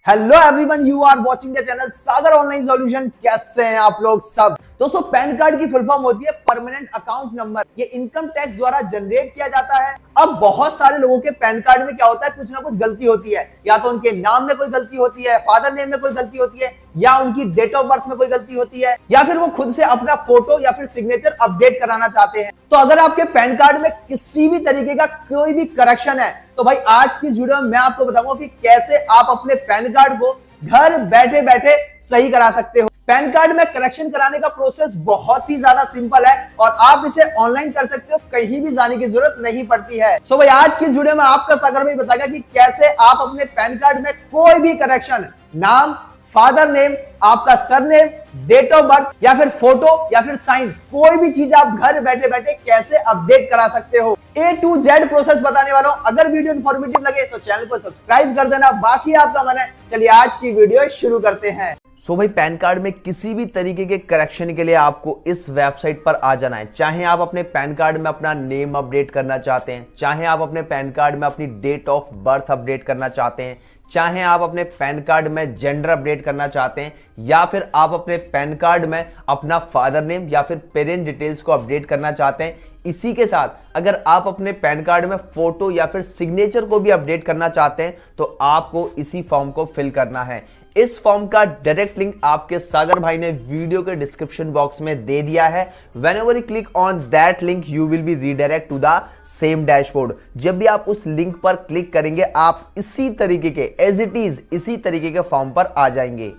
Hello everyone, you are watching the channel Sagar online solution. कैसे हैं आप लोग सब। दोस्तों, पैन कार्ड की फुल फॉर्म होती है परमानेंट अकाउंट नंबर। ये इनकम टैक्स द्वारा जनरेट किया जाता है। अब बहुत सारे लोगों के पैन कार्ड में क्या होता है, कुछ ना कुछ गलती होती है। या तो उनके नाम में कोई गलती होती है, फादर नेम में कोई गलती होती है, या उनकी डेट ऑफ बर्थ में कोई गलती होती है, या फिर वो खुद से अपना फोटो या फिर सिग्नेचर अपडेट कराना चाहते हैं। तो अगर आपके पैन कार्ड में किसी भी तरीके का कोई भी करेक्शन है, तो भाई आज की इस वीडियो में मैं आपको बताऊंगा कि कैसे आप अपने पैन कार्ड को घर बैठे बैठे सही करा सकते हो। पैन कार्ड में करेक्शन कराने का प्रोसेस बहुत ही ज्यादा सिंपल है और आप इसे ऑनलाइन कर सकते हो, कहीं भी जाने की जरूरत नहीं पड़ती है। सो भाई आज की इस वीडियो में आपका सागर भाई बताएगा कि कैसे आप अपने पैन कार्ड में कोई भी करेक्शन, नाम, फादर नेम, आपका सरनेम, डेट ऑफ बर्थ या फिर फोटो या फिर साइन, कोई भी चीज आप घर बैठे बैठे कैसे अपडेट करा सकते हो। A to Z प्रोसेस बताने वाला हूं। अगर वीडियो इन्फॉर्मेटिव लगे तो चैनल को सब्सक्राइब कर देना, बाकी आपका मन है। चलिए आज की वीडियो शुरू करते हैं। सो भाई पैन कार्ड में किसी भी तरीके के करेक्शन के लिए आपको इस वेबसाइट पर आ जाना है। चाहे आप अपने पैन कार्ड में अपना नेम अपडेट करना चाहते हैं, चाहे आप अपने पैन कार्ड में अपनी डेट ऑफ बर्थ अपडेट करना चाहते हैं, चाहे आप अपने पैन कार्ड में जेंडर अपडेट करना चाहते हैं, या फिर आप अपने पैन कार्ड में अपना फादर नेम या फिर पेरेंट डिटेल्स को अपडेट करना चाहते हैं। इसी के साथ अगर आप अपने पैन कार्ड में फोटो या फिर सिग्नेचर को भी अपडेट करना चाहते हैं तो आपको इसी फॉर्म को फिल करना है। इस फॉर्म का डायरेक्ट लिंक आपके सागर भाई ने वीडियो के डिस्क्रिप्शन बॉक्स में दे दिया है। Whenever you click on that link you will be redirect to the same dashboard. जब भी आप उस लिंक पर क्लिक करेंगे आप इसी तरीके के एज इट इज इसी तरीके के फॉर्म पर आ जाएंगे।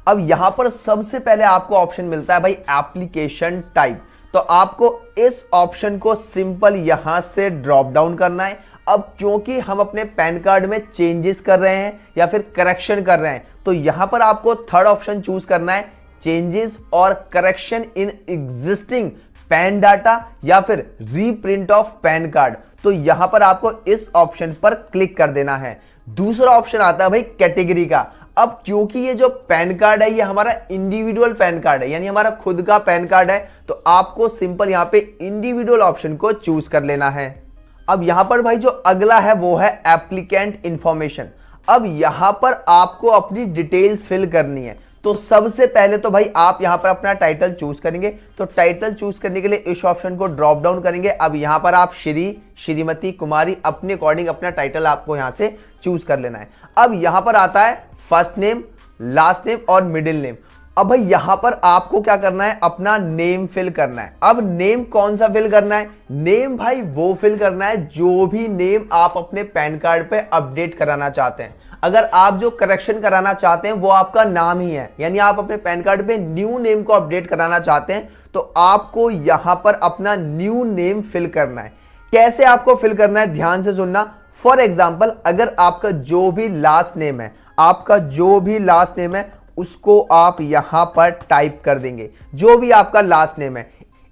अब यहां पर सबसे पहले आपको ऑप्शन मिलता है भाई एप्लीकेशन टाइप। तो आपको इस ऑप्शन को सिंपल यहां से ड्रॉप डाउन करना है। अब क्योंकि हम अपने पैन कार्ड में चेंजेस कर रहे हैं या फिर करेक्शन कर रहे हैं, तो यहां पर आपको थर्ड ऑप्शन चूज करना है, चेंजेस और correction in existing pan data या फिर रीप्रिंट ऑफ पैन कार्ड। तो यहां पर आपको इस ऑप्शन पर क्लिक कर देना है। दूसरा ऑप्शन आता है भाई कैटेगरी का। अब क्योंकि ये जो पैन कार्ड है ये हमारा इंडिविजुअल पैन कार्ड है, यानी हमारा खुद का पैन कार्ड है, तो आपको सिंपल यहां पे इंडिविजुअल ऑप्शन को चूज कर लेना है। अब यहां पर भाई जो अगला है वो है एप्लीकेंट इंफॉर्मेशन। अब यहां पर आपको अपनी डिटेल्स फिल करनी है। तो सबसे पहले तो भाई आप यहां पर अपना टाइटल चूज करेंगे। तो टाइटल चूज करने के लिए इस ऑप्शन को ड्रॉप डाउन करेंगे। अब यहां पर आप श्री, श्रीमती, कुमारी अपने अकॉर्डिंग अपना टाइटल आपको यहां से चूज कर लेना है। अब यहां पर आता है फर्स्ट नेम, लास्ट नेम और मिडिल नेम। अब भाई यहां पर आपको क्या करना है, अपना नेम फिल करना है। अब नेम कौन सा फिल करना है, नेम भाई वो फिल करना है जो भी नेम आप अपने पैन कार्ड पे अपडेट कराना चाहते हैं। अगर आप जो करेक्शन कराना चाहते हैं वो आपका नाम ही है, यानी आप अपने पैन कार्ड पे न्यू नेम को अपडेट कराना चाहते हैं, तो आपको यहां पर अपना न्यू नेम फिल करना है। कैसे आपको फिल करना है, ध्यान से सुनना। फॉर एग्जाम्पल, अगर आपका जो भी लास्ट नेम है, आपका जो भी लास्ट नेम है उसको आप यहां पर टाइप कर देंगे, जो भी आपका लास्ट नेम है।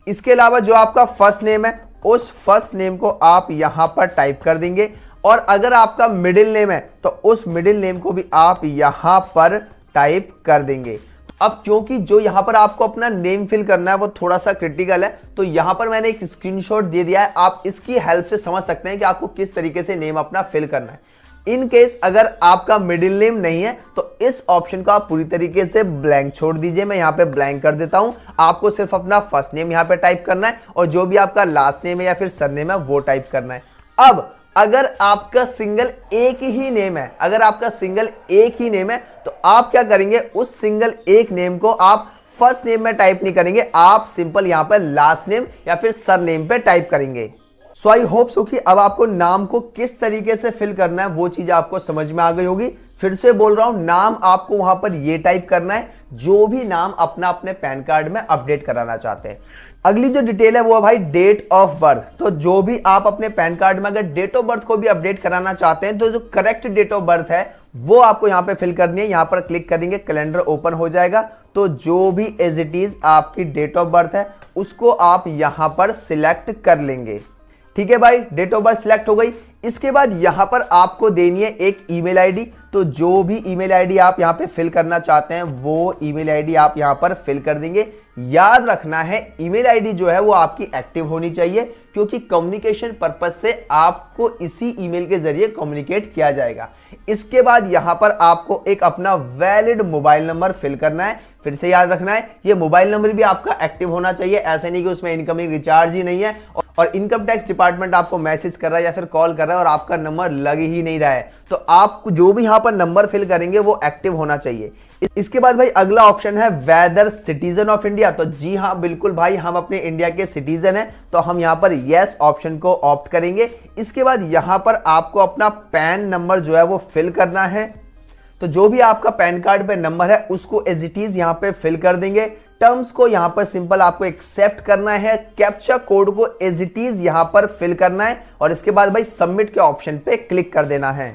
इसके अलावा जो आपका फर्स्ट नेम है उस फर्स्ट नेम को आप यहां पर टाइप कर देंगे। और अगर आपका मिडिल नेम है तो उस मिडिल नेम को भी आप यहां पर टाइप कर देंगे। अब क्योंकि जो यहां पर आपको अपना नेम फिल करना है वो थोड़ा सा क्रिटिकल है, तो यहां पर मैंने एक स्क्रीनशॉट दे दिया है। आप इसकी हेल्प से समझ सकते हैं कि आपको किस तरीके से नेम अपना फिल करना है। इन केस अगर आपका मिडिल नेम नहीं है तो इस ऑप्शन को आप पूरी तरीके से ब्लैंक छोड़ दीजिए। मैं यहाँ पे ब्लैंक कर देता हूं। आपको सिर्फ अपना फर्स्ट नेम यहाँ पे टाइप करना है और जो भी आपका लास्ट नेम है या फिर सरनेम है वो टाइप करना है। अब अगर आपका सिंगल एक ही नेम है, अगर आपका सिंगल एक ही नेम है तो आप क्या करेंगे, उस सिंगल एक नेम को आप फर्स्ट नेम में टाइप नहीं करेंगे, आप सिंपल यहां पर लास्ट नेम या फिर सरनेम पे टाइप करेंगे। सो आई होप सो कि अब आपको नाम को किस तरीके से फिल करना है वो चीज आपको समझ में आ गई होगी। फिर से बोल रहा हूं, नाम आपको वहां पर ये टाइप करना है जो भी नाम अपना अपने पैन कार्ड में अपडेट कराना चाहते हैं। अगली जो डिटेल है वो है भाई डेट ऑफ बर्थ। तो जो भी आप अपने पैन कार्ड में अगर डेट ऑफ बर्थ को भी अपडेट कराना चाहते हैं तो जो करेक्ट डेट ऑफ बर्थ है वो आपको यहां पे फिल करनी है। यहां पर क्लिक करेंगे, कैलेंडर ओपन हो जाएगा। तो जो भी एज इट इज आपकी डेट ऑफ बर्थ है उसको आप यहां पर सिलेक्ट कर लेंगे। ठीक है भाई, डेट ऑफ बर्थ सिलेक्ट हो गई। इसके बाद यहां पर आपको देनी है एक ईमेल आईडी। तो तो जो भी ईमेल आईडी आप यहाँ पे फिल करना चाहते हैं वो ईमेल आईडी आप यहाँ पर फिल कर देंगे। याद रखना है ईमेल आईडी जो है वो आपकी एक्टिव होनी चाहिए, क्योंकि कम्युनिकेशन पर्पस से आपको इसी ईमेल के जरिए कम्युनिकेट किया जाएगा। इसके बाद यहाँ पर आपको एक अपना वैलिड मोबाइल नंबर फिल करना है। फिर से याद रखना है ये मोबाइल नंबर भी आपका एक्टिव होना चाहिए, ऐसे नहीं कि उसमें इनकमिंग रिचार्ज ही नहीं है और इनकम टैक्स डिपार्टमेंट आपको मैसेज कर रहा है या फिर कॉल कर रहा है और आपका नंबर लग ही नहीं रहा है। तो आपको जो भी यहाँ पर नंबर फिल करेंगे वो एक्टिव होना चाहिए। इसके बाद भाई अगला ऑप्शन है वेदर सिटीजन ऑफ इंडिया। तो जी हाँ बिल्कुल भाई, हम अपने इंडिया के सिटीजन हैं, तो हम यहाँ पर यस ऑप्शन को ऑप्ट करेंगे। इसके बाद यहाँ पर आपको अपना पैन नंबर जो है वो फिल करना है। तो जो भी आपका पैन कार्ड पे नंबर है उसको एज इट इज यहाँ पे फिल कर देंगे। टर्म्स को यहाँ पर सिंपल आपको एक्सेप्ट करना है। कैप्चा कोड को एज इट इज यहाँ पर फिल करना है और इसके बाद भाई सबमिट के ऑप्शन पे क्लिक कर देना है।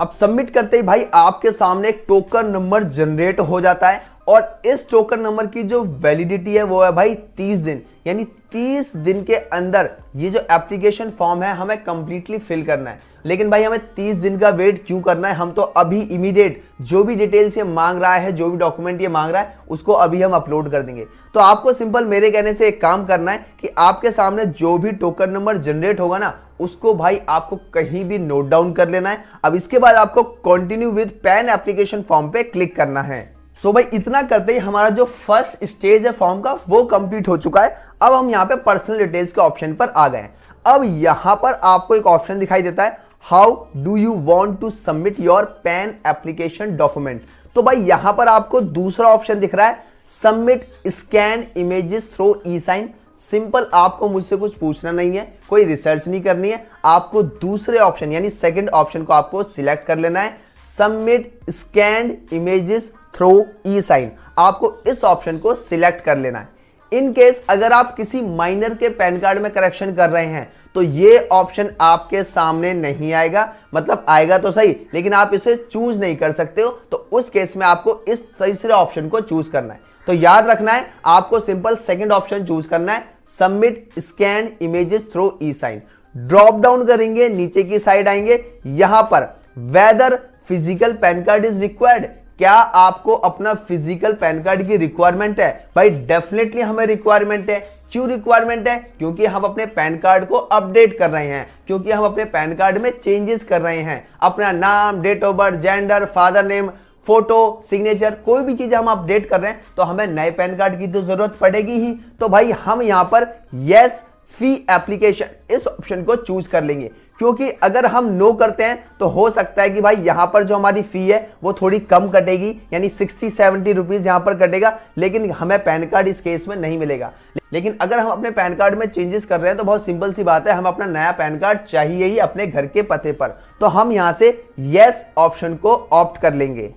अब सबमिट करते ही भाई आपके सामने एक टोकन नंबर जनरेट हो जाता है और इस टोकन नंबर की जो वैलिडिटी है वो है भाई 30 दिन, यानी 30 दिन के अंदर ये जो एप्लीकेशन फॉर्म है हमें कंप्लीटली फिल करना है। लेकिन भाई हमें 30 दिन का वेट क्यों करना है, हम तो अभी इमीडिएट जो भी डिटेल्स ये मांग रहा है, जो भी डॉक्यूमेंट ये मांग रहा है उसको अभी हम अपलोड कर देंगे। तो आपको सिंपल मेरे कहने से एक काम करना है कि आपके सामने जो भी टोकन नंबर जनरेट होगा ना उसको भाई आपको कहीं भी नोट डाउन कर लेना है। अब इसके बाद आपको continue with pan application form पे क्लिक करना है। सो भाई इतना करते ही हमारा जो फर्स्ट स्टेज है फॉर्म का वो कंप्लीट हो चुका है। अब हम यहाँ पे पर्सनल डिटेल्स के ऑप्शन पर आ गए हैं। अब यहाँ पर आपको एक ऑप्शन दिखाई देता है, how do you want to submit your PAN application document. तो भाई यहाँ पर आपको दूसरा ऑप्शन दिख रहा है, submit scan images through e sign. Simple आपको मुझसे कुछ पूछना नहीं है, कोई रिसर्च नहीं करनी है, आपको दूसरे ऑप्शन यानी सेकंड ऑप्शन को आपको सिलेक्ट कर लेना है, submit scanned images through e sign. आपको इस ऑप्शन को सिलेक्ट कर लेना है। इन केस अगर आप किसी माइनर के पैन कार्ड में करेक्शन कर रहे हैं तो ये ऑप्शन आपके सामने नहीं आएगा, मतलब आएगा तो सही लेकिन आप इसे चूज नहीं कर सकते हो। तो उस केस में आपको इस तीसरे ऑप्शन को चूज करना है। तो याद रखना है आपको सिंपल सेकंड ऑप्शन चूज करना है, submit scan images through e sign. Drop down करेंगे, नीचे की साइड आएंगे, यहां पर whether physical PAN card is required. क्या आपको अपना फिजिकल पैन कार्ड की रिक्वायरमेंट है? भाई डेफिनेटली हमें रिक्वायरमेंट है। क्यों रिक्वायरमेंट है? क्योंकि हम अपने पैन कार्ड को अपडेट कर रहे हैं, क्योंकि हम अपने पैन कार्ड में चेंजेस कर रहे हैं। अपना नाम, date of birth, gender, father name, photo, signature, कोई भी चीज हम अपडेट कर रहे हैं तो हमें नए पैन कार्ड की तो जरूरत पड़ेगी ही। तो भाई हम यहां पर यस फी एप्लीकेशन इस ऑप्शन को चूज कर लेंगे, क्योंकि अगर हम नो करते हैं तो हो सकता है कि भाई यहां पर जो हमारी फी है वो थोड़ी कम कटेगी, यानी 60-70 रुपीज यहां पर कटेगा, लेकिन हमें पैन कार्ड इस केस में नहीं मिलेगा। लेकिन अगर हम अपने पैन कार्ड में चेंजेस कर रहे हैं तो बहुत सिंपल सी बात है, हम अपना नया पैन कार्ड चाहिए ही अपने घर के पते पर। तो हम यहां से यस ऑप्शन को ऑप्ट कर लेंगे।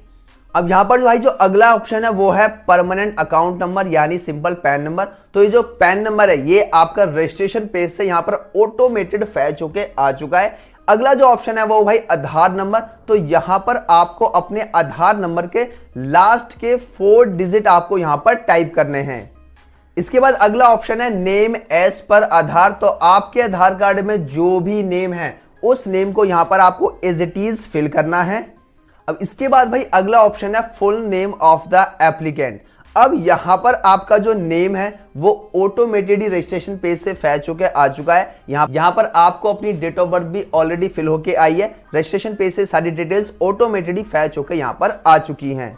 अब यहां पर जो भाई जो अगला ऑप्शन है वो है परमानेंट अकाउंट नंबर यानी सिंपल पैन नंबर। तो ये जो पैन नंबर है ये आपका रजिस्ट्रेशन पेज से यहां पर ऑटोमेटेड फैच होके आ चुका है। अगला जो ऑप्शन है वो भाई आधार नंबर। तो यहां पर आपको अपने आधार नंबर के लास्ट के 4 डिजिट आपको यहां पर टाइप करने हैं। इसके बाद अगला ऑप्शन है नेम एज पर आधार। तो आपके आधार कार्ड में जो भी नेम है उस नेम को यहां पर आपको एज इट इज फिल करना है। अब इसके बाद भाई अगला ऑप्शन है full name of the applicant. अब यहां पर आपका जो नेम है वो ऑटोमेटेडली रजिस्ट्रेशन पेज से फैच होकर आ चुका है। यहां पर आपको अपनी डेट ऑफ बर्थ भी ऑलरेडी फिल होके आई है। रजिस्ट्रेशन पेज से सारी डिटेल्स ऑटोमेटेडली फैच होकर यहां पर आ चुकी हैं।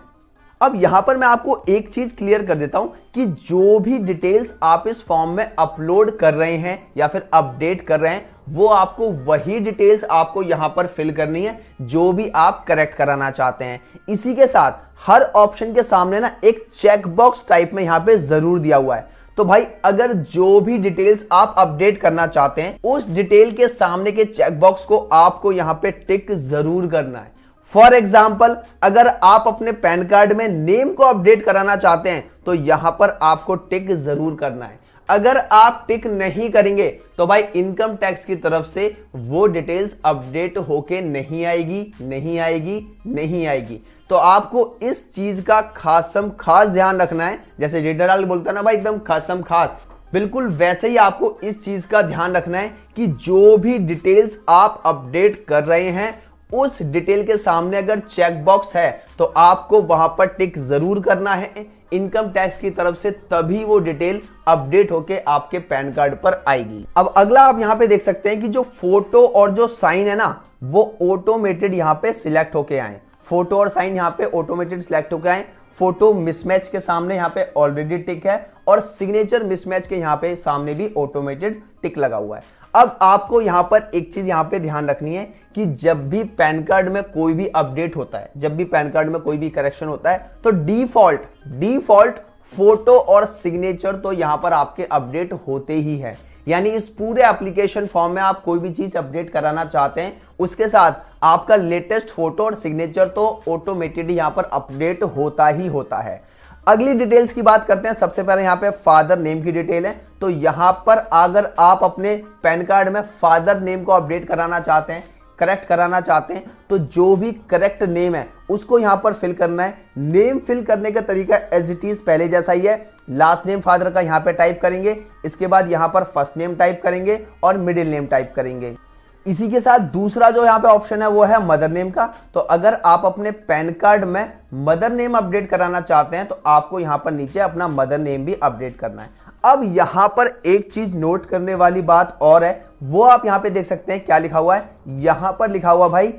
अब यहां पर मैं आपको एक चीज क्लियर कर देता हूं कि जो भी डिटेल्स आप इस फॉर्म में अपलोड कर रहे हैं या फिर अपडेट कर रहे हैं वो आपको वही डिटेल्स आपको यहां पर फिल करनी है जो भी आप करेक्ट कराना चाहते हैं। इसी के साथ हर ऑप्शन के सामने ना एक चेक बॉक्स टाइप में यहां पे जरूर दिया हुआ है। तो भाई अगर जो भी डिटेल्स आप अपडेट करना चाहते हैं उस डिटेल के सामने के चेक बॉक्स को आपको यहां पे टिक जरूर करना है। फॉर एग्जाम्पल अगर आप अपने पैन कार्ड में नेम को अपडेट कराना चाहते हैं तो यहां पर आपको टिक जरूर करना है। अगर आप टिक नहीं करेंगे तो भाई इनकम टैक्स की तरफ से वो डिटेल्स अपडेट होके नहीं आएगी। तो आपको इस चीज का खास ध्यान रखना है। जैसे जेठालाल बोलता है ना भाई एकदम खास, बिल्कुल वैसे ही आपको इस चीज का ध्यान रखना है कि जो भी डिटेल्स आप अपडेट कर रहे हैं उस डिटेल के सामने अगर चेक बॉक्स है तो आपको वहां पर टिक जरूर करना है इनकम टैक्स की तरफ से, तभी वो डिटेल अपडेट होके आपके पैन कार्ड पर आएगी। अब अगला आप यहां पे देख सकते हैं कि जो फोटो और जो साइन है ना वो ऑटोमेटेड यहां पे सिलेक्ट होके आए। फोटो और साइन यहां पे ऑटोमेटेड सिलेक्ट होके आए। फोटो मिसमैच के सामने यहाँ पे ऑलरेडी टिक है और सिग्नेचर मिसमैच के यहाँ पे सामने भी ऑटोमेटेड टिक लगा हुआ है। अब आपको यहाँ पर एक चीज यहाँ पे ध्यान रखनी है कि जब भी पैन कार्ड में कोई भी अपडेट होता है, जब भी पैन कार्ड में कोई भी करेक्शन होता है तो डिफॉल्ट फोटो और सिग्नेचर तो यहाँ पर आपके अपडेट होते ही है। यानी इस पूरे एप्लीकेशन फॉर्म में आप कोई भी चीज अपडेट कराना चाहते हैं उसके साथ आपका लेटेस्ट फोटो और सिग्नेचर तो ऑटोमेटेड यहां पर अपडेट होता ही होता है। अगली डिटेल्स की बात करते हैं। सबसे पहले यहां पे फादर नेम की डिटेल है, तो यहां पर अगर आप अपने पैन कार्ड में फादर नेम को अपडेट कराना चाहते हैं, करेक्ट कराना चाहते हैं, तो जो भी करेक्ट नेम है उसको यहां पर फिल करना है। नेम फिल करने का तरीका एज इट इज पहले जैसा ही है। लास्ट नेम फादर का यहां पे टाइप करेंगे, इसके बाद यहां पर फर्स्ट नेम टाइप करेंगे और मिडिल नेम टाइप करेंगे। इसी के साथ दूसरा जो यहाँ पे ऑप्शन है वो है मदर नेम का। तो अगर आप अपने पैन कार्ड में मदर नेम अपडेट कराना चाहते हैं तो आपको यहाँ पर नीचे अपना मदर नेम भी अपडेट करना है। अब यहाँ पर एक चीज नोट करने वाली बात और है, वो आप यहाँ पे देख सकते हैं क्या लिखा हुआ है। यहाँ पर लिखा हुआ भाई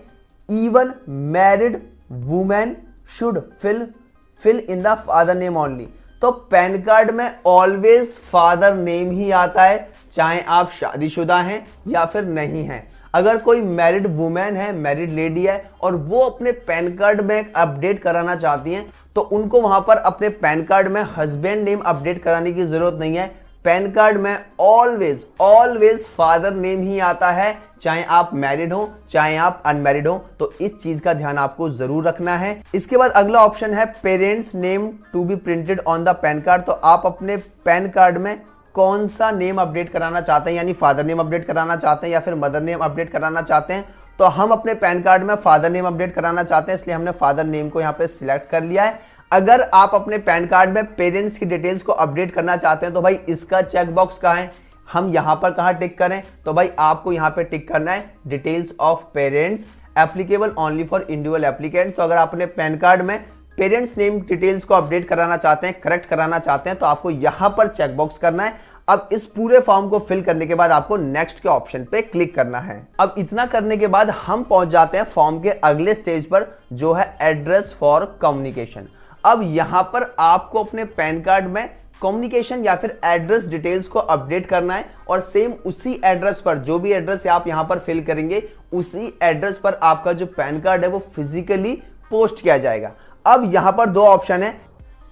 even married women should fill in the father name only. तो पैन कार्ड में ऑलवेज फादर नेम ही आता है, चाहे आप शादीशुदा हैं या फिर नहीं हैं। अगर कोई मैरिड वुमेन है, मैरिड लेडी है और वो अपने पैन कार्ड में अपडेट कराना चाहती हैं तो उनको वहां पर अपने पैन कार्ड में हस्बैंड नेम अपडेट कराने की जरूरत नहीं है। पैन कार्ड में ऑलवेज फादर नेम ही आता है, चाहे आप मैरिड हो चाहे आप अनमैरिड हो। तो इस चीज का ध्यान आपको जरूर रखना है। इसके बाद अगला ऑप्शन है parents name to be printed on the PAN card. तो आप अपने पैन कार्ड में कौन सा नेम अपडेट कराना चाहते हैं, यानी फादर नेम अपडेट कराना चाहते हैं या फिर मदर नेम अपडेट कराना चाहते हैं। तो हम अपने पैन कार्ड में फादर नेम अपडेट कराना चाहते हैं, इसलिए हमने फादर नेम को यहाँ पे सिलेक्ट कर लिया है। अगर आप अपने पैन कार्ड में पेरेंट्स की डिटेल्स को अपडेट करना चाहते हैं तो भाई इसका चेक बॉक्स कहाँ है, हम यहाँ पर कहाँ टिक करें, तो भाई आपको यहाँ पे टिक करना है details of parents applicable only for individual applicants. तो अगर आप अपने पैन कार्ड में पेरेंट्स नेम डिटेल्स को अपडेट कराना चाहते हैं, करेक्ट कराना चाहते हैं, तो आपको यहां पर चेक बॉक्स करना है। अब इस पूरे फॉर्म को फिल करने के बाद आपको नेक्स्ट के ऑप्शन पे क्लिक करना है। अब इतना करने के बाद हम पहुंच जाते हैं फॉर्म के अगले स्टेज पर, जो है एड्रेस फॉर कम्युनिकेशन। अब यहां पर आपको अपने पैन कार्ड में कम्युनिकेशन या फिर एड्रेस डिटेल्स को अपडेट करना है और सेम उसी एड्रेस पर, जो भी एड्रेस आप यहां पर फिल करेंगे उसी एड्रेस पर आपका जो पैन कार्ड है वो फिजिकली पोस्ट किया जाएगा। अब यहां पर दो ऑप्शन है,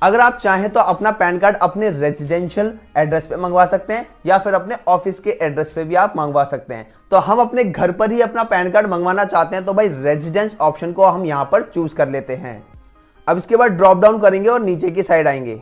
अगर आप चाहें तो अपना पैन कार्ड अपने रेजिडेंशियल एड्रेस पे मंगवा सकते हैं या फिर अपने ऑफिस के एड्रेस पे भी आप मंगवा सकते हैं। तो हम अपने घर पर ही अपना पैन कार्ड मंगवाना चाहते हैं तो भाई रेजिडेंस ऑप्शन को हम यहां पर चूज कर लेते हैं। अब इसके बाद ड्रॉप डाउन करेंगे और नीचे की साइड आएंगे।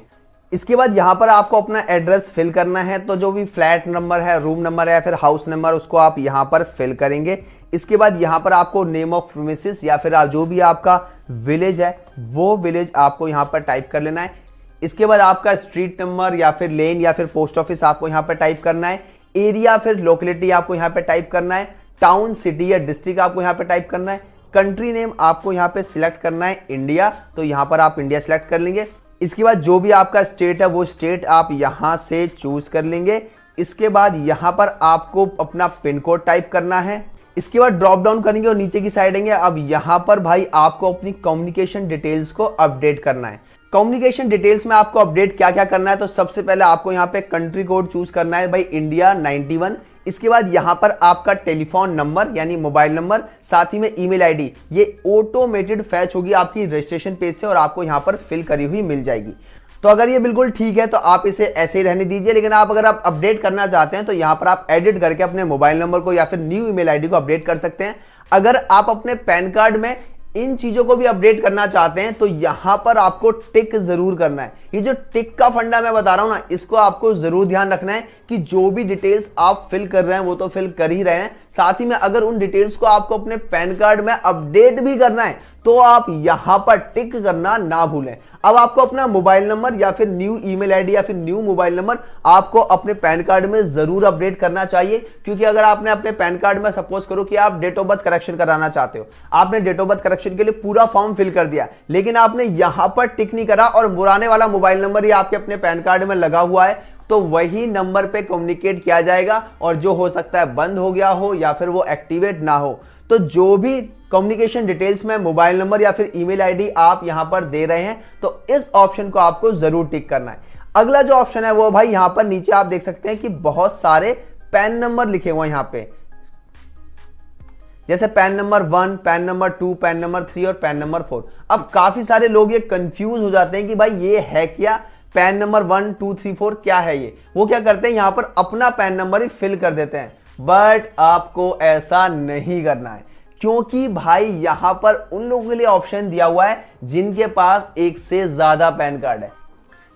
इसके बाद यहां पर आपको अपना एड्रेस फिल करना है, तो जो भी फ्लैट नंबर है, रूम नंबर है या फिर हाउस नंबर, उसको आप यहां पर फिल करेंगे। इसके बाद यहां पर आपको नेम ऑफ प्रीमिसेस या फिर जो भी आपका विलेज है वो विलेज आपको यहां पर टाइप कर लेना है। इसके बाद आपका स्ट्रीट नंबर या फिर लेन या फिर पोस्ट ऑफिस आपको यहां पर टाइप करना है। एरिया फिर लोकेलिटी आपको यहां पर टाइप करना है। टाउन, सिटी या डिस्ट्रिक्ट आपको यहां पर टाइप करना है। कंट्री नेम आपको यहां पे सिलेक्ट करना है इंडिया, तो यहां पर आप इंडिया सिलेक्ट कर लेंगे। इसके बाद जो भी आपका स्टेट है वो स्टेट आप यहां से चूज कर लेंगे। इसके बाद यहां पर आपको अपना पिन कोड टाइप करना है। इसके बाद ड्रॉप डाउन करेंगे और नीचे की साइड आएंगे। अब यहां पर भाई आपको अपनी कम्युनिकेशन डिटेल्स को अपडेट करना है। कम्युनिकेशन डिटेल्स में आपको अपडेट क्या क्या करना है, तो सबसे पहले आपको यहां पे कंट्री कोड चूज करना है भाई इंडिया 91। इसके बाद यहां पर आपका टेलीफोन नंबर यानी मोबाइल नंबर, साथ ही में ईमेल आईडी, ये ऑटोमेटेड फैच होगी आपकी रजिस्ट्रेशन पेज से और आपको यहां पर फिल करी हुई मिल जाएगी। तो अगर ये बिल्कुल ठीक है तो आप इसे ऐसे ही रहने दीजिए, लेकिन अगर आप अपडेट करना चाहते हैं तो यहां पर आप एडिट करके अपने मोबाइल नंबर को या फिर न्यू ईमेल आईडी को अपडेट कर सकते हैं। अगर आप अपने पैन कार्ड में इन चीजों को भी अपडेट करना चाहते हैं तो यहां पर आपको टिक जरूर करना है ये जो टिक का फंडा मैं बता रहा हूं ना, इसको आपको जरूर ध्यान रखना है कि जो भी डिटेल्स आप फिल कर रहे हैं वो तो फिल कर ही रहे हैं, साथ ही में अगर उन डिटेल्स को आपको अपने पैन कार्ड में अपडेट भी करना है तो आप यहां पर टिक करना ना भूलें। अब आपको अपना मोबाइल नंबर या फिर न्यू ईमेल आईडी या फिर न्यू मोबाइल नंबर आपको अपने पैन कार्ड में जरूर अपडेट करना चाहिए, क्योंकि अगर आपने अपने पैन कार्ड में सपोज करो कि आप डेट ऑफ बर्थ करेक्शन कराना चाहते हो, आपने डेट ऑफ बर्थ करेक्शन के लिए पूरा फॉर्म फिल कर दिया, लेकिन आपने यहां पर टिक नहीं करा और पुराने वाला मोबाइल नंबर ही आपके अपने पैन कार्ड में लगा हुआ है, तो वही नंबर पे कम्युनिकेट किया जाएगा और जो हो सकता है बंद हो गया हो या फिर वो एक्टिवेट ना हो। तो जो भी कम्युनिकेशन डिटेल्स में मोबाइल नंबर या फिर ईमेल आईडी आप यहां पर दे रहे हैं तो इस ऑप्शन को आपको जरूर टिक करना है। अगला जो ऑप्शन है वो भाई यहां पर नीचे आप देख सकते हैं कि बहुत सारे पैन नंबर लिखे हुए हैं यहां पे, जैसे pan number 1, pan number 2, pan number 3 और पैन नंबर 4। अब काफी सारे लोग ये कंफ्यूज हो जाते हैं कि भाई ये है क्या, पैन नंबर 1, 2, 3, 4 क्या है ये। वो क्या करते हैं यहां पर अपना पैन नंबर ही फिल कर देते हैं, बट आपको ऐसा नहीं करना है, क्योंकि भाई यहां पर उन लोगों के लिए ऑप्शन दिया हुआ है जिनके पास एक से ज्यादा पैन कार्ड है।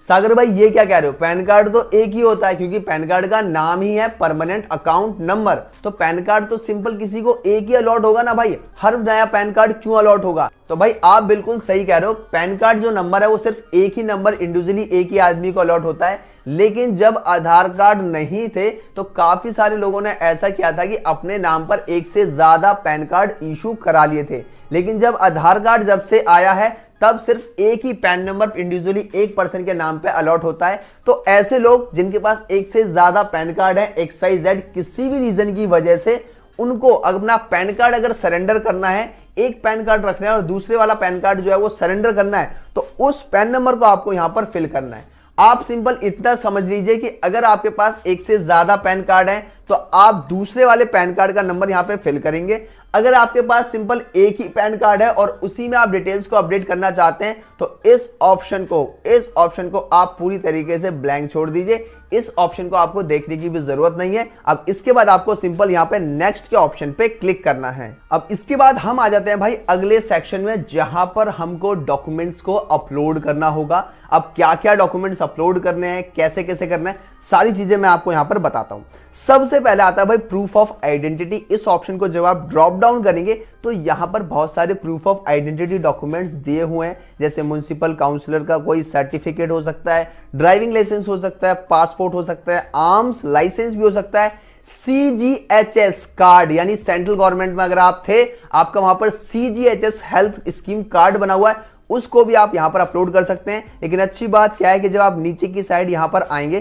सागर भाई ये क्या कह रहे हो, पैन कार्ड तो एक ही होता है, क्योंकि पैन कार्ड का नाम ही है परमानेंट अकाउंट नंबर, तो पैन कार्ड तो सिंपल किसी को एक ही अलॉट होगा ना भाई, हर नया पैन कार्ड क्यों अलॉट होगा। तो भाई आप बिल्कुल सही कह रहे हो, पैन कार्ड जो नंबर है वो सिर्फ एक ही नंबर इंडिविजुअली एक ही आदमी को अलॉट होता है। लेकिन जब आधार कार्ड नहीं थे तो काफी सारे लोगों ने ऐसा किया था कि अपने नाम पर एक से ज्यादा पैन कार्ड इशू करा लिए थे, लेकिन जब आधार कार्ड जब से आया है तब सिर्फ एक ही पैन नंबर इंडिविजुअली एक पर्सन के नाम पे अलॉट होता है। तो ऐसे लोग जिनके पास एक से ज्यादा पैन कार्ड है, XYZ किसी भी रीजन की वजह से, उनको अपना पैन कार्ड अगर सरेंडर करना है, एक पैन कार्ड रखना है और दूसरे वाला पैन कार्ड जो है वो सरेंडर करना है, तो उस पैन नंबर को आपको यहां पर फिल करना है। आप सिंपल इतना समझ लीजिए कि अगर आपके पास एक से ज्यादा पैन कार्ड है तो आप दूसरे वाले पैन कार्ड का नंबर यहां पे फिल करेंगे। अगर आपके पास सिंपल एक ही पैन कार्ड है और उसी में आप डिटेल्स को अपडेट करना चाहते हैं तो इस ऑप्शन को आप पूरी तरीके से ब्लैंक छोड़ दीजिए। इस ऑप्शन को आपको देखने की भी जरूरत नहीं है। अब इसके बाद आपको सिंपल यहां पे नेक्स्ट के ऑप्शन पे क्लिक करना है। अब इसके बाद हम आ जाते हैं भाई अगले सेक्शन में, जहां पर हमको डॉक्यूमेंट्स को अपलोड करना होगा। अब क्या क्या डॉक्यूमेंट्स अपलोड करने हैं, कैसे कैसे करना है, सारी चीजें मैं आपको यहां पर बताता हूं। सबसे पहले आता है भाई प्रूफ ऑफ आइडेंटिटी। इस ऑप्शन को जब आप ड्रॉप डाउन करेंगे तो यहां पर बहुत सारे प्रूफ ऑफ आइडेंटिटी डॉक्यूमेंट्स दिए हुए हैं, जैसे म्युनिसिपल काउंसलर का कोई सर्टिफिकेट हो सकता है, ड्राइविंग लाइसेंस हो सकता है, पासपोर्ट हो सकता है, आर्म्स लाइसेंस भी हो सकता है, CGHS कार्ड, यानी सेंट्रल गवर्नमेंट में अगर आप थे, आपका वहां पर CGHS हेल्थ स्कीम कार्ड बना हुआ है, उसको भी आप यहां पर अपलोड कर सकते हैं। लेकिन अच्छी बात क्या है कि जब आप नीचे की साइड यहां पर आएंगे,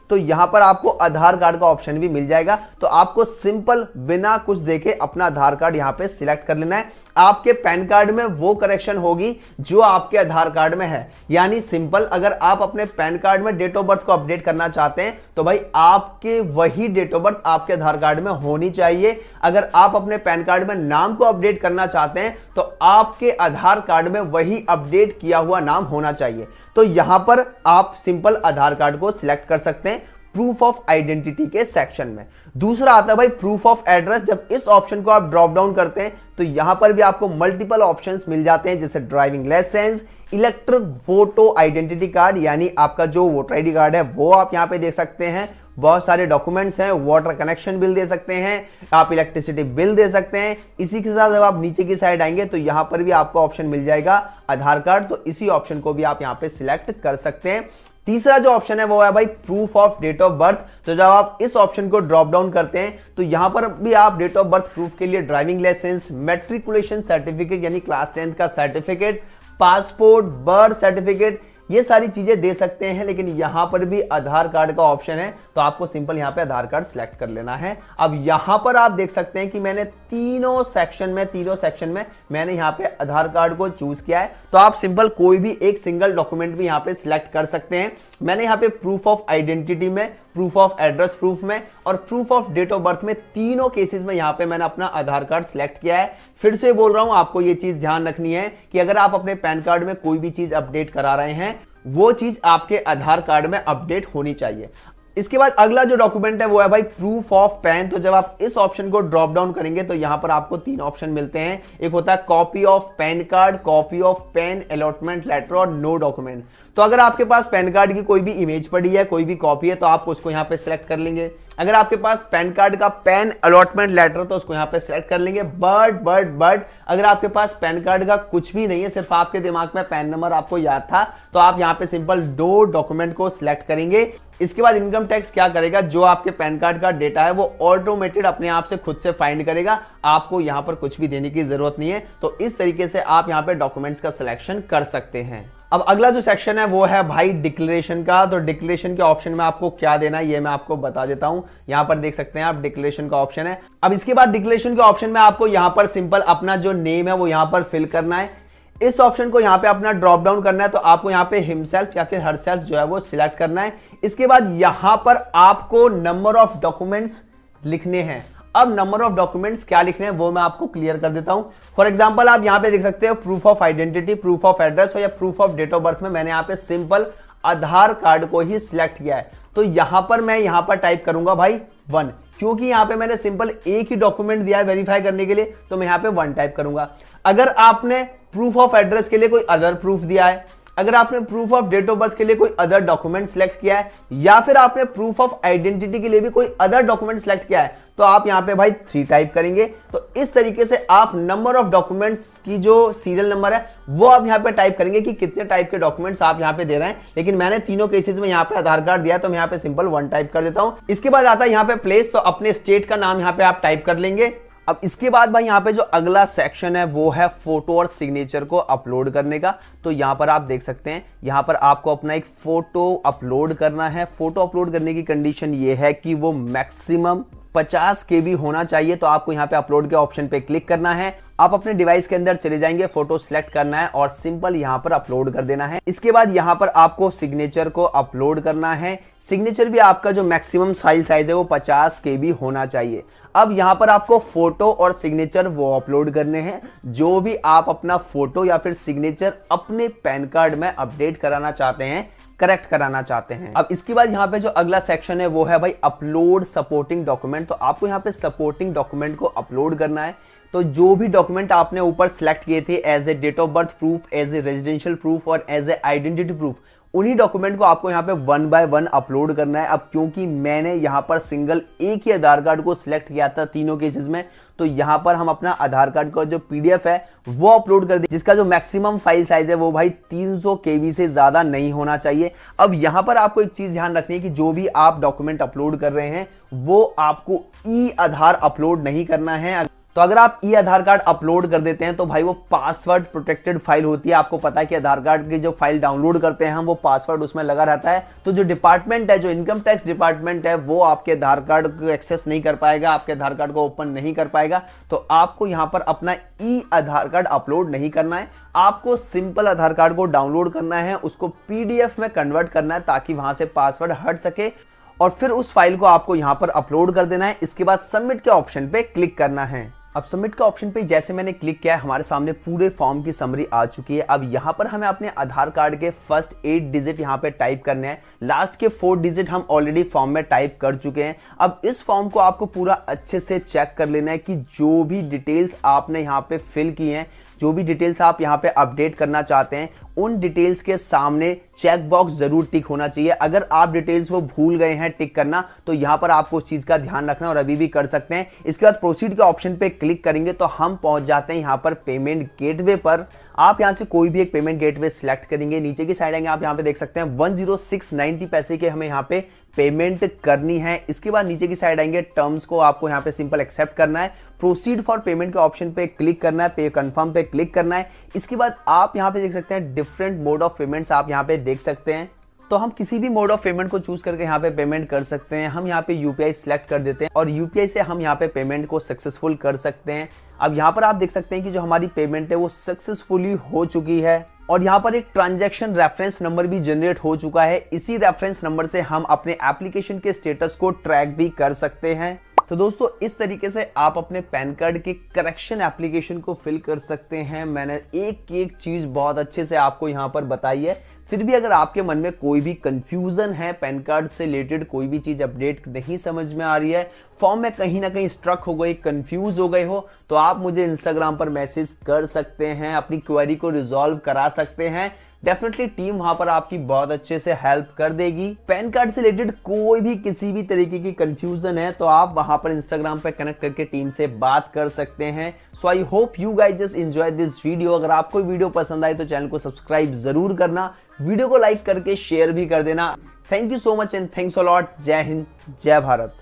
तो यहां पर आपको आधार कार्ड का ऑप्शन भी मिल जाएगा। तो आपको सिंपल बिना कुछ देखे अपना आधार कार्ड यहां पे सिलेक्ट कर लेना है। आपके पैन कार्ड में वो करेक्शन होगी जो आपके आधार कार्ड में है, यानी सिंपल अगर आप अपने पैन कार्ड में डेट ऑफ बर्थ को अपडेट करना चाहते हैं तो भाई आपके वही डेट ऑफ बर्थ आपके आधार कार्ड में होनी चाहिए। अगर आप अपने पैन कार्ड में नाम को अपडेट करना चाहते हैं तो आपके आधार कार्ड में वही अपडेट किया हुआ नाम होना चाहिए। तो यहां पर आप सिंपल आधार कार्ड को सिलेक्ट कर सकते हैं प्रूफ ऑफ आइडेंटिटी के सेक्शन में। दूसरा आता है भाई प्रूफ ऑफ एड्रेस। जब इस ऑप्शन को आप ड्रॉप डाउन करते हैं तो यहां पर भी आपको मल्टीपल ऑप्शंस मिल जाते हैं, जैसे ड्राइविंग लाइसेंस, इलेक्ट्रिक वोटो आइडेंटिटी कार्ड, यानी आपका जो वोटर आईडी कार्ड है वो आप यहां पे देख सकते हैं। बहुत सारे डॉक्यूमेंट्स हैं, वाटर कनेक्शन बिल दे सकते हैं, आप इलेक्ट्रिसिटी बिल दे सकते हैं। इसी के साथ जब आप नीचे की साइड आएंगे तो यहां पर भी आपको ऑप्शन मिल जाएगा आधार कार्ड, तो इसी ऑप्शन को भी आप यहां पे सिलेक्ट कर सकते हैं। तीसरा जो ऑप्शन है वो है भाई proof of date of birth. तो जब आप इस ऑप्शन को ड्रॉप डाउन करते हैं तो यहां पर भी आप डेट ऑफ बर्थ प्रूफ के लिए ड्राइविंग लाइसेंस, मैट्रिकुलेशन सर्टिफिकेट यानी क्लास 10 का सर्टिफिकेट, पासपोर्ट, बर्थ सर्टिफिकेट, ये सारी चीजें दे सकते हैं। लेकिन यहां पर भी आधार कार्ड का ऑप्शन है, तो आपको सिंपल यहां पे आधार कार्ड सिलेक्ट कर लेना है। अब यहां पर आप देख सकते हैं कि मैंने तीनों सेक्शन में मैंने यहां पे आधार कार्ड को चूज किया है। तो आप सिंपल कोई भी एक सिंगल डॉक्यूमेंट भी यहां पे सिलेक्ट कर सकते हैं। मैंने यहां पे प्रूफ ऑफ आइडेंटिटी में, प्रूफ ऑफ एड्रेस प्रूफ में और proof of date of birth में, तीनों केसेस में यहां पे मैंने अपना आधार कार्ड सिलेक्ट किया है। फिर से बोल रहा हूं, आपको ये चीज ध्यान रखनी है कि अगर आप अपने पैन कार्ड में कोई भी चीज अपडेट करा रहे हैं, वो चीज आपके आधार कार्ड में अपडेट होनी चाहिए। इसके बाद अगला जो डॉक्यूमेंट है वो है भाई प्रूफ ऑफ पैन। तो जब आप इस ऑप्शन को ड्रॉप डाउन करेंगे तो यहां पर आपको 3 ऑप्शन मिलते हैं। एक होता है copy of PAN card, copy of PAN allotment letter और नो डॉक्यूमेंट। तो अगर आपके पास पैन कार्ड की कोई भी इमेज पड़ी है, कोई भी कॉपी है, तो आप उसको यहां पे सिलेक्ट कर लेंगे। अगर आपके पास पैन कार्ड का पैन अलॉटमेंट लेटर तो उसको यहां पे सिलेक्ट कर लेंगे। बट अगर आपके पास पैन कार्ड का कुछ भी नहीं है, सिर्फ आपके दिमाग में पैन नंबर आपको याद था, तो आप यहां पे सिंपल दो डॉक्यूमेंट को सिलेक्ट करेंगे। इसके बाद इनकम टैक्स क्या करेगा, जो आपके पैन कार्ड का डेटा है वो ऑटोमेटेड अपने आप से खुद से फाइंड करेगा, आपको यहां पर कुछ भी देने की जरूरत नहीं है। तो इस तरीके से आप यहां पे डॉक्यूमेंट्स का सिलेक्शन कर सकते हैं। अब अगला जो सेक्शन है वो है भाई डिक्लेरेशन का। तो डिक्लेरेशन के ऑप्शन में आपको क्या देना है ये मैं आपको बता देता हूं। यहां पर देख सकते हैं आप डिक्लेरेशन का ऑप्शन है। अब इसके बाद डिक्लेरेशन के ऑप्शन में आपको यहां पर सिंपल अपना जो नेम है वो यहां पर फिल करना है। इस ऑप्शन को यहां पे अपना ड्रॉप डाउन करना है, तो आपको यहां पे हिमसेल्फ या फिर हरसेल्फ जो है वो सिलेक्ट करना है। इसके बाद यहां पर आपको नंबर ऑफ डॉक्यूमेंट्स लिखने हैं। अब नंबर ऑफ डॉक्यूमेंट्स क्या लिखने हैं वो मैं आपको क्लियर कर देता हूं। फॉर एग्जांपल आप यहां पे देख सकते हो proof of identity, proof of address या proof of date of birth में मैंने यहां पे सिंपल आधार कार्ड को ही सिलेक्ट किया है। तो यहां पर मैं यहां पर टाइप करूंगा भाई 1, क्योंकि यहां पे मैंने सिंपल एक ही डॉक्यूमेंट दिया है वेरीफाई करने के लिए, तो मैं यहां पे 1 टाइप करूंगा। अगर आपने प्रूफ ऑफ एड्रेस के लिए कोई अदर प्रूफ दिया है, अगर आपने proof of date of birth के लिए कोई अदर डॉक्यूमेंट सिलेक्ट किया है, या फिर आपने प्रूफ ऑफ आइडेंटिटी के लिए भी कोई अदर डॉक्यूमेंट सिलेक्ट किया है, तो आप यहां पे भाई 3 टाइप करेंगे। तो इस तरीके से आप नंबर ऑफ डॉक्यूमेंट्स की जो सीरियल नंबर है वो आप यहां पे टाइप करेंगे कि कितने टाइप के डॉक्यूमेंट्स आप यहां पे दे रहे हैं। लेकिन मैंने तीनों केसेस में यहां पे आधार कार्ड दिया, तो मैं यहां पे सिंपल 1 टाइप कर देता हूं। इसके बाद आता है यहां पे प्लेस, तो अपने स्टेट का नाम यहां पे आप टाइप कर लेंगे। अब इसके बाद भाई यहां पे जो अगला सेक्शन है वो है फोटो और सिग्नेचर को अपलोड करने का। तो यहां पर आप देख सकते हैं यहां पर आपको अपना एक फोटो अपलोड करना है। फोटो अपलोड करने की कंडीशन ये है कि वो मैक्सिमम 50 KB होना चाहिए। तो आपको यहां पे अपलोड के ऑप्शन पे क्लिक करना है। आप अपने डिवाइस के अंदर चले जाएंगे, फोटो सिलेक्ट करना है और सिंपल यहां पर अपलोड कर देना है। इसके बाद यहां पर आपको सिग्नेचर को अपलोड करना है। सिग्नेचर भी आपका जो मैक्सिमम फाइल साइज है वो 50 KB होना चाहिए। अब यहां पर आपको फोटो और सिग्नेचर वो अपलोड करने हैं जो भी आप अपना फोटो या फिर सिग्नेचर अपने पैन कार्ड में अपडेट कराना चाहते हैं, करेक्ट कराना चाहते हैं। अब इसके बाद यहां पे जो अगला सेक्शन है वो है भाई अपलोड सपोर्टिंग डॉक्यूमेंट। तो आपको यहां पे सपोर्टिंग डॉक्यूमेंट को अपलोड करना है। तो जो भी डॉक्यूमेंट आपने ऊपर सिलेक्ट किए थे as a date of birth proof, as a residential proof और एज ए आइडेंटिटी प्रूफ, उन्हीं डॉक्यूमेंट को आपको यहाँ पे 1 बाय 1 अपलोड करना है। अब क्योंकि मैंने यहाँ पर सिंगल एक ही आधार कार्ड को सिलेक्ट किया था तीनों केसेस में, तो यहाँ पर हम अपना आधार कार्ड का जो PDF है वो अपलोड कर दें, जिसका जो मैक्सिमम फाइल साइज है वो भाई 300 KB से ज्यादा नहीं होना चाहिए। अब यहाँ पर आपको एक चीज ध्यान रखनी है कि जो भी आप डॉक्यूमेंट अपलोड कर रहे हैं वो आपको ई आधार अपलोड नहीं करना है। तो अगर आप ई आधार कार्ड अपलोड कर देते हैं तो भाई वो पासवर्ड प्रोटेक्टेड फाइल होती है। आपको पता है कि आधार कार्ड की जो फाइल डाउनलोड करते हैं हम, वो पासवर्ड उसमें लगा रहता है। तो जो डिपार्टमेंट है, जो इनकम टैक्स डिपार्टमेंट है, वो आपके आधार कार्ड को एक्सेस नहीं कर पाएगा, आपके आधार कार्ड को ओपन नहीं कर पाएगा। तो आपको यहां पर अपना ई आधार कार्ड अपलोड नहीं करना है। आपको सिंपल आधार कार्ड को डाउनलोड करना है, उसको PDF में कन्वर्ट करना है ताकि वहां से पासवर्ड हट सके, और फिर उस फाइल को आपको यहां पर अपलोड कर देना है। इसके बाद सबमिट के ऑप्शन पे क्लिक करना है। अब सबमिट के ऑप्शन पे जैसे मैंने क्लिक किया है, हमारे सामने पूरे फॉर्म की समरी आ चुकी है। अब यहाँ पर हमें अपने आधार कार्ड के फर्स्ट 8 डिजिट यहाँ पे टाइप करने हैं, लास्ट के 4 डिजिट हम ऑलरेडी फॉर्म में टाइप कर चुके हैं। अब इस फॉर्म को आपको पूरा अच्छे से चेक कर लेना है कि जो भी डिटेल्स आपने यहाँ पे फिल की हैं, जो भी डिटेल्स आप यहाँ पे अपडेट करना चाहते हैं, उन डिटेल्स के सामने चेक बॉक्स जरूर टिक होना चाहिए। अगर आप डिटेल्स वो भूल गए हैं टिक करना, तो यहाँ पर आपको उस चीज का ध्यान रखना और अभी भी कर सकते हैं। इसके बाद प्रोसीड के ऑप्शन पे क्लिक करेंगे तो हम पहुंच जाते हैं यहाँ पर पेमेंट गेटवे पर। आप यहाँ से कोई भी एक पेमेंट गेटवे सिलेक्ट करेंगे। नीचे की साइड आएंगे, आप यहाँ पे देख सकते हैं 10690 पैसे के हमें यहाँ पे पेमेंट करनी है। इसके बाद नीचे की साइड आएंगे, टर्म्स को आपको यहाँ पे सिंपल एक्सेप्ट करना है, प्रोसीड फॉर पेमेंट के ऑप्शन पे क्लिक करना है, पे कंफर्म पे क्लिक करना है। इसके बाद आप यहाँ पे देख सकते हैं डिफरेंट मोड ऑफ पेमेंट्स आप यहाँ पे देख सकते हैं। तो हम किसी भी मोड ऑफ पेमेंट को चूज करके यहाँ पे पेमेंट कर सकते हैं। हम यहाँ पे UPI सिलेक्ट कर देते हैं और UPI से हम यहाँ पे पेमेंट को सक्सेसफुल कर सकते हैं। अब यहाँ पर आप देख सकते हैं कि जो हमारी पेमेंट है वो सक्सेसफुली हो चुकी है और यहाँ पर एक ट्रांजैक्शन रेफरेंस नंबर भी जनरेट हो चुका है। इसी रेफरेंस नंबर से हम अपने एप्लीकेशन के स्टेटस को ट्रैक भी कर सकते हैं। तो दोस्तों, इस तरीके से आप अपने पैन कार्ड के करेक्शन एप्लीकेशन को फिल कर सकते हैं। मैंने एक एक चीज बहुत अच्छे से आपको यहाँ पर बताई है। फिर भी अगर आपके मन में कोई भी कंफ्यूजन है, पैन कार्ड से रिलेटेड कोई भी चीज अपडेट नहीं समझ में आ रही है, फॉर्म में कहीं ना कहीं स्ट्रक हो गई, कंफ्यूज हो गए हो, तो आप मुझे इंस्टाग्राम पर मैसेज कर सकते हैं, अपनी क्वेरी को रिजॉल्व करा सकते हैं। डेफिनेटली टीम वहां पर आपकी बहुत अच्छे से हेल्प कर देगी। पैन कार्ड से रिलेटेड कोई भी किसी भी तरीके की कंफ्यूजन है तो आप वहां पर इंस्टाग्राम पे कनेक्ट करके टीम से बात कर सकते हैं। So I hope you guys just enjoy this video. अगर आपको वीडियो पसंद आए तो चैनल को सब्सक्राइब जरूर करना, वीडियो को लाइक करके शेयर भी कर देना। Thank you so much and thanks a lot. जय हिंद, जय भारत।